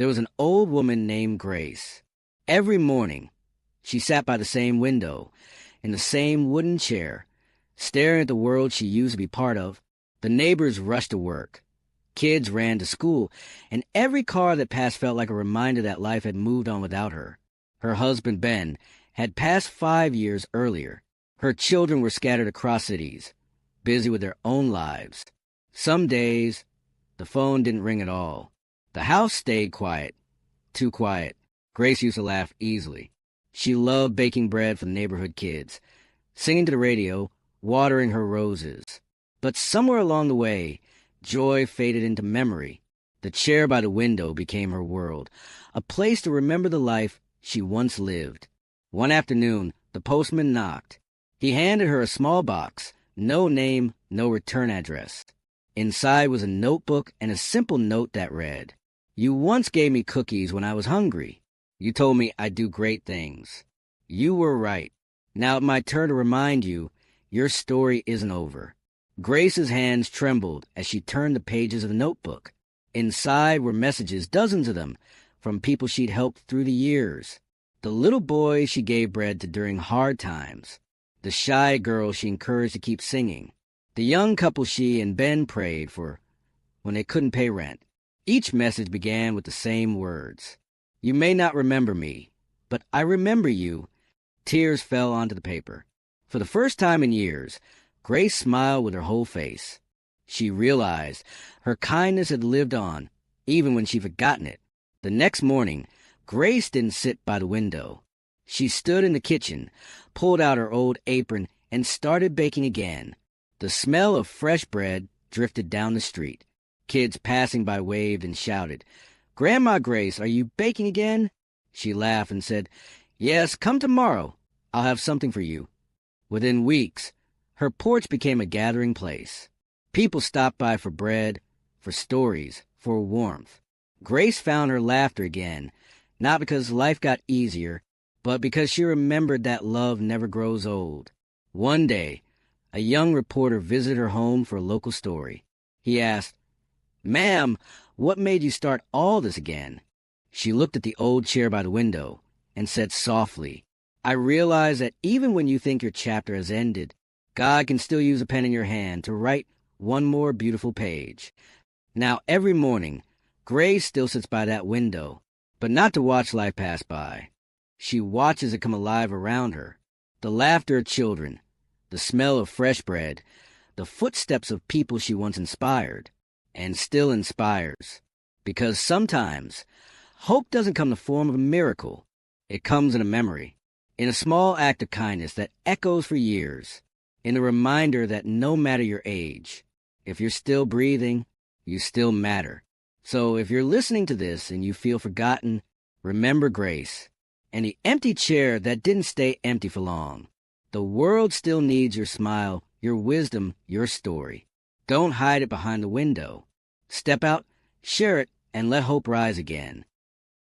There was an old woman named Grace. Every morning, she sat by the same window, in the same wooden chair, staring at the world she used to be part of. The neighbors rushed to work. Kids ran to school, and every car that passed felt like a reminder that life had moved on without her. Her husband, Ben, had passed 5 years earlier. Her children were scattered across cities, busy with their own lives. Some days, the phone didn't ring at all. The house stayed quiet, too quiet. Grace used to laugh easily. She loved baking bread for the neighborhood kids, singing to the radio, watering her roses. But somewhere along the way, joy faded into memory. The chair by the window became her world, a place to remember the life she once lived. One afternoon, the postman knocked. He handed her a small box, no name, no return address. Inside was a notebook and a simple note that read, "You once gave me cookies when I was hungry. You told me I'd do great things. You were right. Now it's my turn to remind you, your story isn't over." Grace's hands trembled as she turned the pages of the notebook. Inside were messages, dozens of them, from people she'd helped through the years. The little boy she gave bread to during hard times. The shy girl she encouraged to keep singing. The young couple she and Ben prayed for when they couldn't pay rent. Each message began with the same words. "You may not remember me, but I remember you." Tears fell onto the paper. For the first time in years, Grace smiled with her whole face. She realized her kindness had lived on, even when she'd forgotten it. The next morning, Grace didn't sit by the window. She stood in the kitchen, pulled out her old apron, and started baking again. The smell of fresh bread drifted down the street. Kids passing by waved and shouted, "Grandma Grace, are you baking again?" She laughed and said, "Yes, come tomorrow. I'll have something for you." Within weeks, her porch became a gathering place. People stopped by for bread, for stories, for warmth. Grace found her laughter again, not because life got easier, but because she remembered that love never grows old. One day, a young reporter visited her home for a local story. He asked, "Ma'am, what made you start all this again?" She looked at the old chair by the window and said softly, "I realize that even when you think your chapter has ended, God can still use a pen in your hand to write one more beautiful page." Now every morning, Grace still sits by that window, but not to watch life pass by. She watches it come alive around her. The laughter of children, the smell of fresh bread, the footsteps of people she once inspired, and still inspires. Because sometimes, hope doesn't come in the form of a miracle. It comes in a memory, in a small act of kindness that echoes for years, in the reminder that no matter your age, if you're still breathing, you still matter. So if you're listening to this and you feel forgotten, remember Grace and the empty chair that didn't stay empty for long. The world still needs your smile, your wisdom, your story. Don't hide it behind the window. Step out, share it, and let hope rise again.